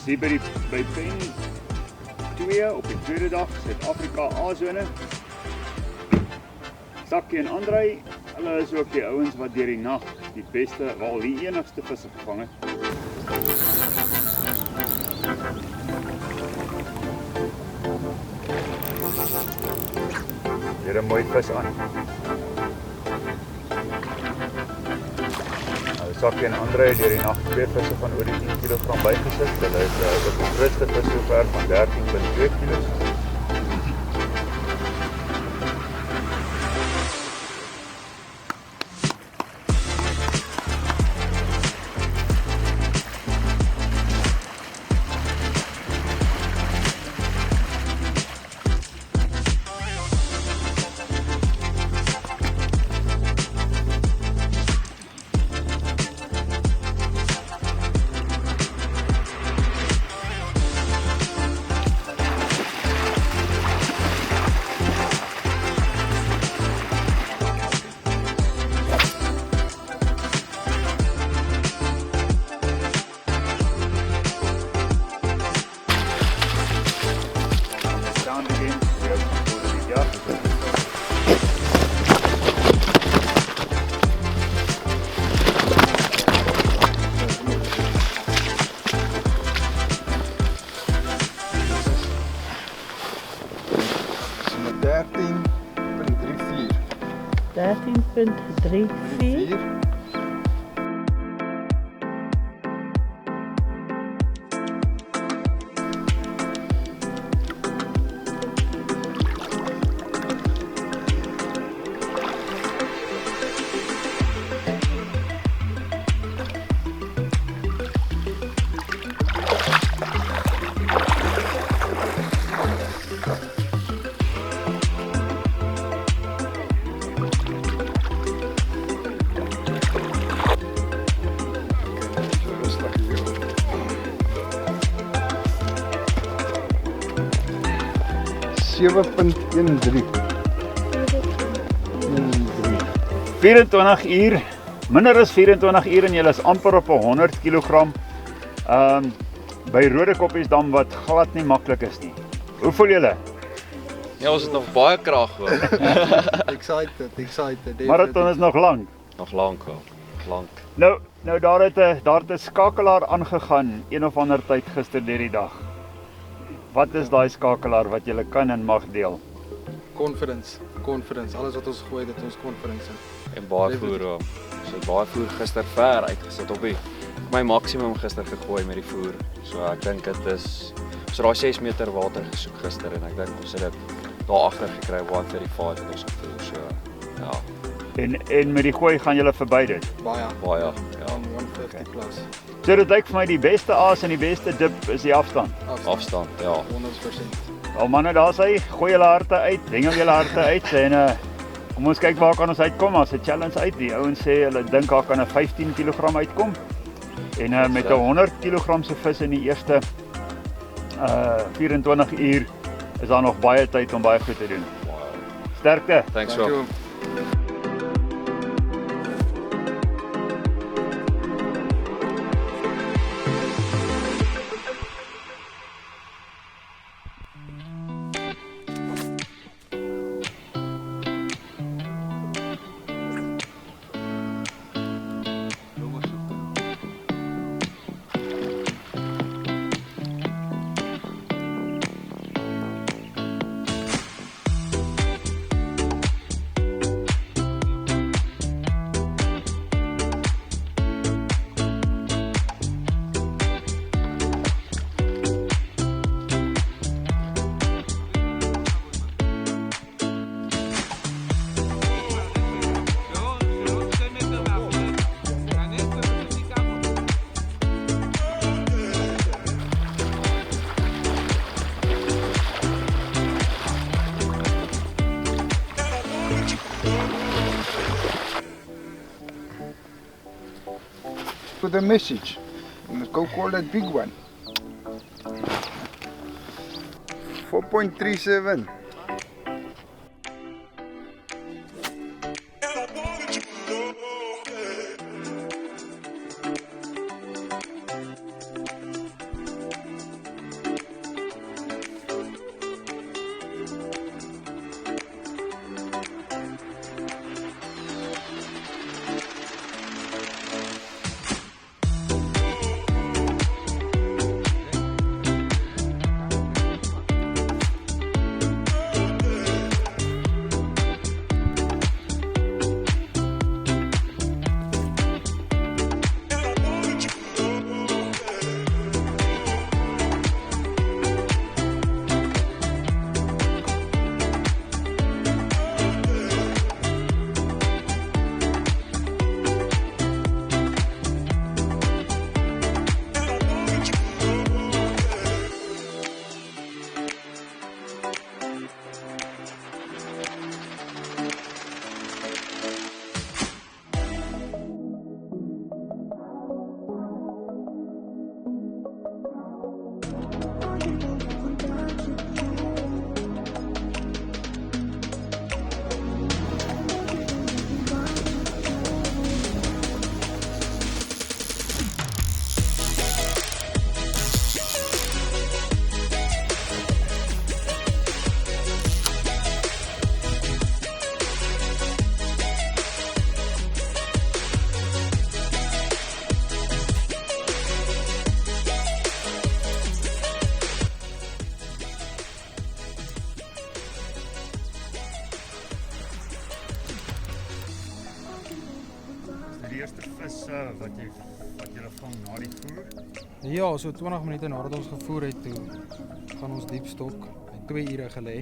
hier by pen 2 op die tweede dag, Suid-Afrika A-zone. Sakkie en Andrei, hulle is ook die ouens wat deur die nag die beste, wel die enigste visse gevang het. Hier 'n mooi vis aan. Sakkie en Andrei deur die nag 2 visse van oor die 10 kg bygesit. Hulle is die grootste vis sover van 13,2 kg. $7.13. 24 uur, minder as 24 uur en julle is amper op 100 kg. By Rode Koppiesdam wat glad nie maklik is nie. Hoe voel julle? Ja, ons het nog baie krag hoor. Excited. Marathon is nog lank. Nog lank hoor. Lank. Nou daar het 'n skakelaar aangegaan een of ander tyd gister deur die dag. Wat is daai skakelaar wat julle kan en mag deel? Conference. Alles wat ons gooi, dit ons conference. En baie voer. Ons het baie voer gister ver uitgesit op my maksimum gister gegooi met die voer. So ek dink dit is so daai 6 meter water gesoek gister en ek dink ons het dit daar agter gekry 135 het ons gevoer. So ja. En met die gooi gaan julle verby dit. Baie ja. 150 plus. So dit lyk vir my die beste aas en die beste dip is die afstand. Afstand, ja. 100%. Al manne, daar sê, gooi julle harte uit, dingel julle harte uit en kom ons kyk waar kan ons uitkom as 'n challenge uit. Die ouens sê hulle dink daar kan 'n 15 kg uitkom. En met 'n 100 kg se vis in die eerste 24 uur is daar nog baie tyd om baie goed te doen. Sterkte. Thanks Rob. With a message. Go call that big one. 4.37. Die eerste vis wat jy vang na die voer. Ja, so 20 minute nadat ons gevoer het toe gaan ons diepstok. En 2 ure gelê.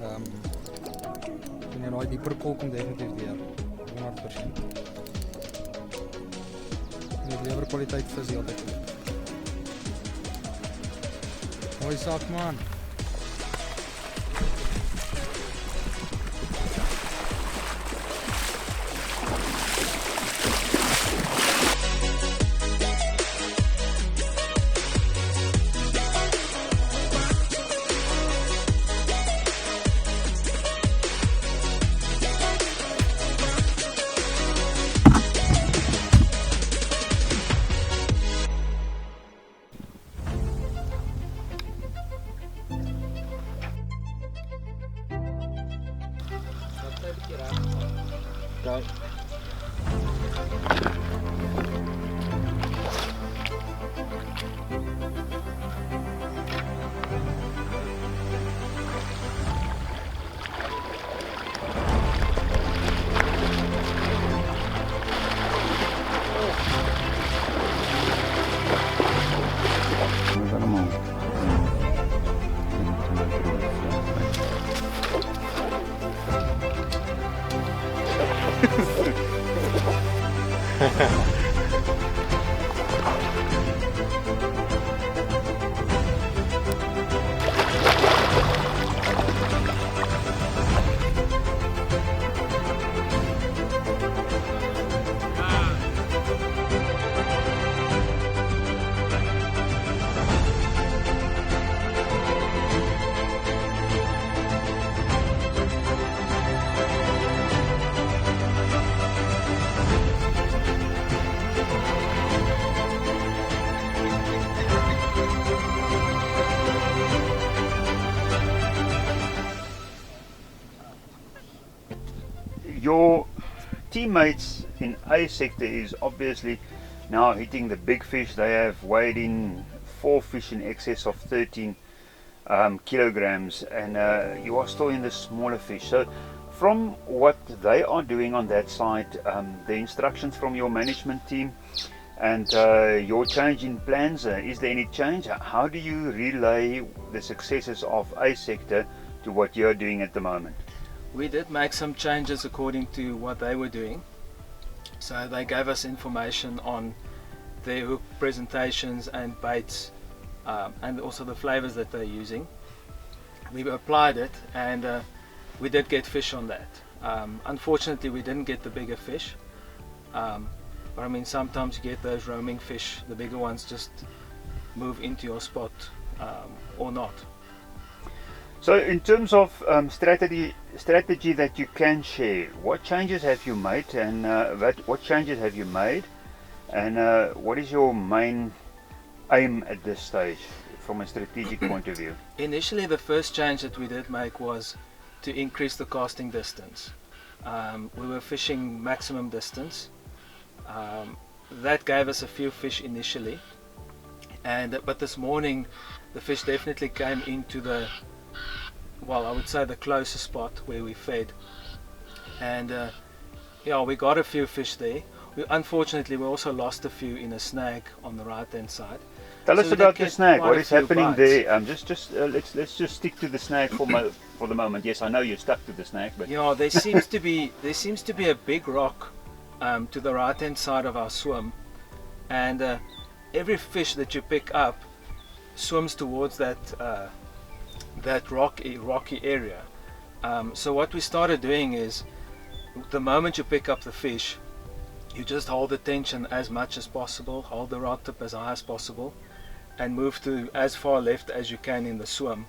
En daai dieper kol kom definitief weer 100%. Die lewerkwaliteit vis is altyd goed. Mooi sak man. Okay. Your teammates in A sector is obviously now hitting the big fish. They have weighed in 4 fish in excess of 13 kilograms, and you are still in the smaller fish. So from what they are doing on that side, the instructions from your management team and your change in plans, is there any change? How do you relay the successes of A sector to what you're doing at the moment? We did make some changes according to what they were doing. So they gave us information on their hook presentations and baits, and also the flavors that they're using. We applied it, and we did get fish on that. Unfortunately, we didn't get the bigger fish, but I mean, sometimes you get those roaming fish. The bigger ones just move into your spot or not. So in terms of strategy that you can share, what changes have you made, and what changes have you made, and what is your main aim at this stage from a strategic point of view? Initially, the first change that we did make was to increase the casting distance. We were fishing maximum distance. That gave us a few fish initially, but this morning the fish definitely came into the, well, I would say the closest spot where we fed, and yeah, we got a few fish there. Unfortunately, we also lost a few in a snag on the right hand side. Tell us about the snag. What is happening bites there? Let's just stick to the snag for the moment. Yes, I know you're stuck to the snag, but yeah, there seems to be a big rock to the right hand side of our swim, and every fish that you pick up swims towards that rocky area. So what we started doing is, the moment you pick up the fish, you just hold the tension as much as possible, hold the rod tip as high as possible, and move to as far left as you can in the swim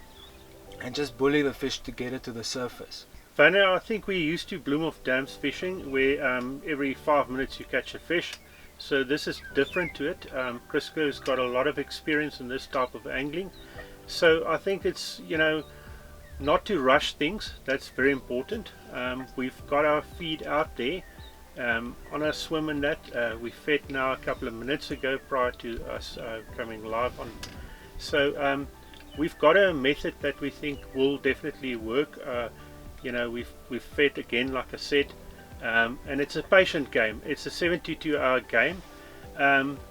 and just bully the fish to get it to the surface. Vanna, I think we used to Bloemhof Dams fishing where every 5 minutes you catch a fish. So this is different to it. Crisco's got a lot of experience in this type of angling. So I think it's, not to rush things. That's very important. We've got our feed out there on our swim and that. We fed now a couple of minutes ago prior to us coming live on. So we've got a method that we think will definitely work. We've fed again, like I said, and it's a patient game. It's a 72-hour game.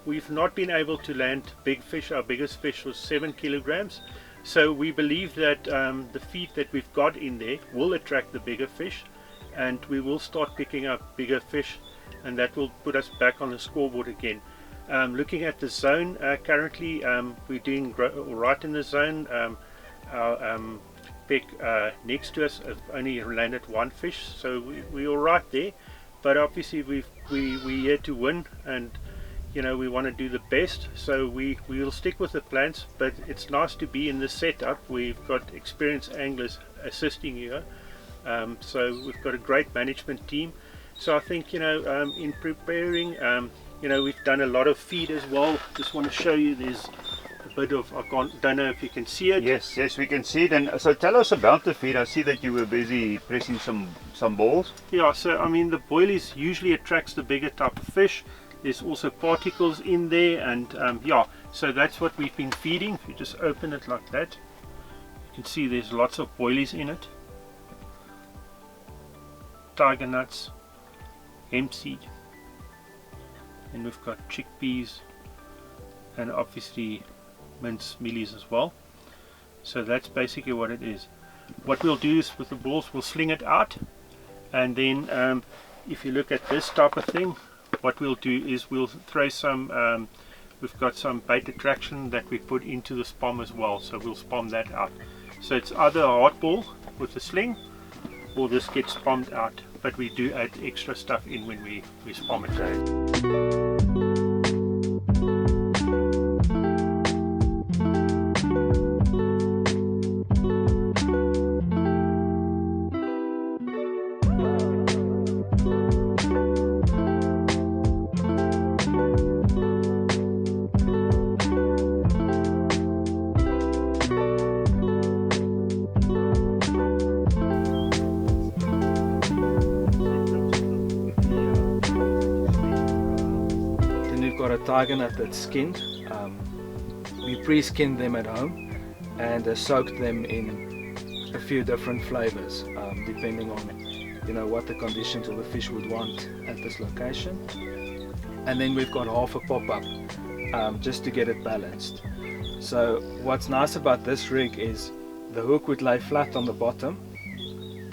We've not been able to land big fish. Our biggest fish was 7 kilograms. So we believe that the feed that we've got in there will attract the bigger fish, and we will start picking up bigger fish, and that will put us back on the scoreboard again. Looking at the zone, currently we're doing all right in the zone. Our peg next to us have only landed 1 fish, so we're all right there. But obviously we're here to win, and we want to do the best, so we will stick with the plans. But it's nice to be in the setup. We've got experienced anglers assisting you, so we've got a great management team. So I think in preparing, we've done a lot of feed as well. Just want to show you, there's a bit of, don't know if you can see it. Yes, we can see it. And so tell us about the feed. I see that you were busy pressing some balls. Yeah, so I mean, the boilies usually attracts the bigger type of fish. There's also particles in there, and so that's what we've been feeding. If you just open it like that, you can see there's lots of boilies in it. Tiger nuts, hemp seed, and we've got chickpeas, and obviously mince mealies as well. So that's basically what it is. What we'll do is with the balls, we'll sling it out, and then if you look at this type of thing, what we'll do is we'll throw some, we've got some bait attraction that we put into the spom as well, so we'll spom that out. So it's either a hard ball with a sling, or this gets spommed out, but we do add extra stuff in when we spom it. Got a tiger nut that's skinned. We pre-skinned them at home and soaked them in a few different flavors, depending on what the conditions of the fish would want at this location. And then we've got half a pop-up just to get it balanced. So what's nice about this rig is the hook would lay flat on the bottom,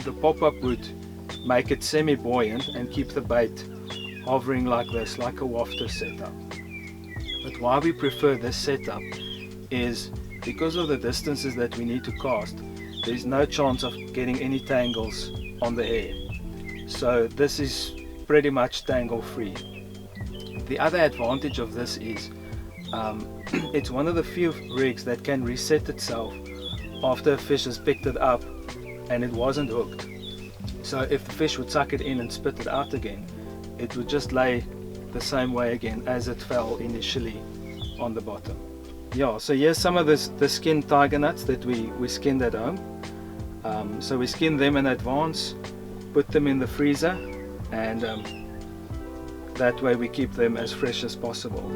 the pop-up would make it semi-buoyant and keep the bait hovering like this, like a wafter setup. But why we prefer this setup is because of the distances that we need to cast, there's no chance of getting any tangles on the air. So this is pretty much tangle free. The other advantage of this is it's one of the few rigs that can reset itself after a fish has picked it up and it wasn't hooked. So if the fish would suck it in and spit it out again, it would just lay the same way again as it fell initially on the bottom. Yeah, so here's some of the skinned tiger nuts that we skinned at home. So we skin them in advance, put them in the freezer, and that way we keep them as fresh as possible.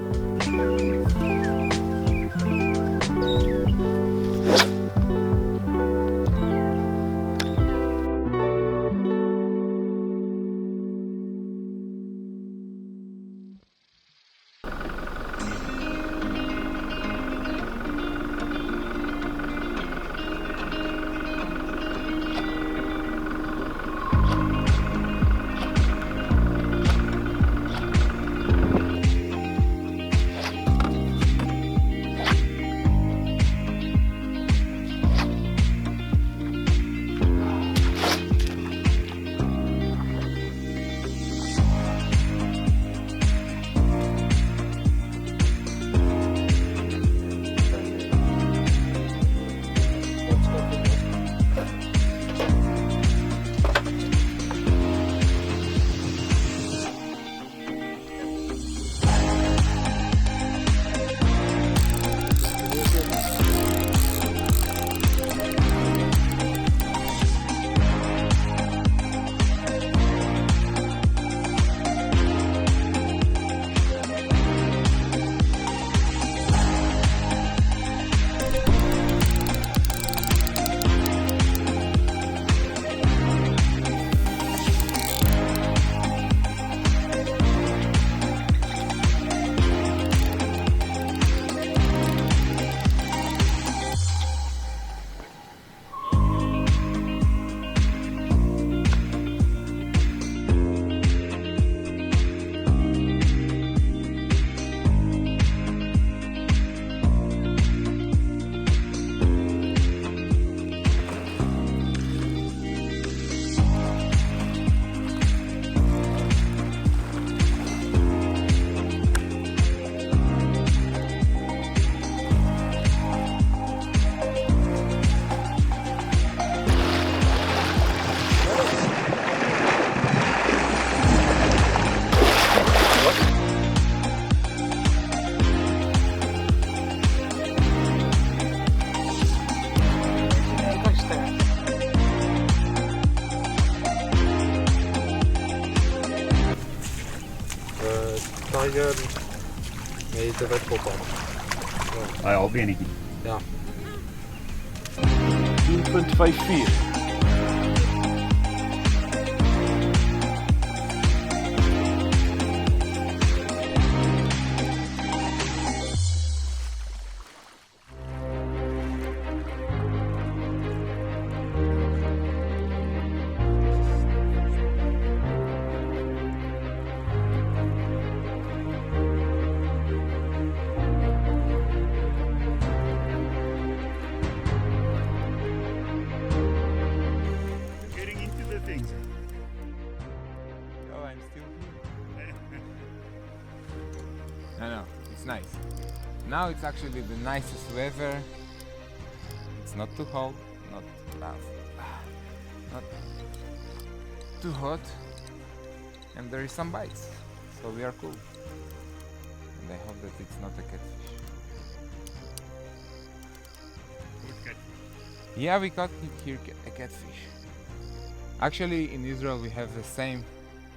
tiger met 'n wit kop aan. Hy albeenetjie. Ja. 10.54. Getting into the things. Oh, I'm still here. No, it's nice. Now it's actually the nicest weather. It's not too cold, not too hot, and there is some bites, so we are cool. And I hope that it's not a catfish. Good cat. Yeah, we caught here a catfish. Actually, in Israel we have the same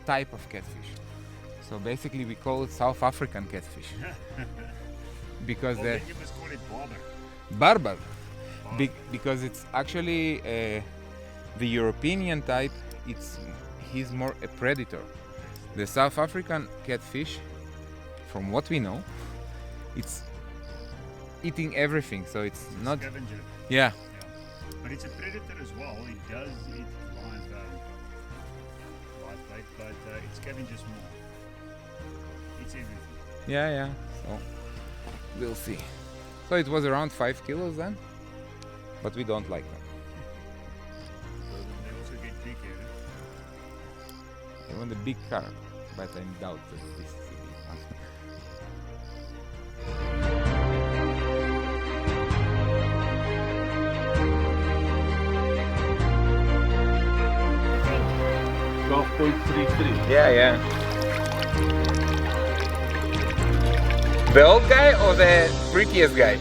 type of catfish. So basically we call it South African catfish. Because Well, they're then you must call it barber. barbar. Because it's actually the European type, he's more a predator. The South African catfish, from what we know, it's eating everything, so it's not. Scavenger. Yeah, But it's a predator as well. It does eat live bait, but it scavenges more. It's everything. yeah. So we'll see. So it was around 5 kilos then, but we don't like them. They also get big here. I want a big carp, but I doubt that this is a big one. 12.33. Yeah. The old guy or the prettiest guy?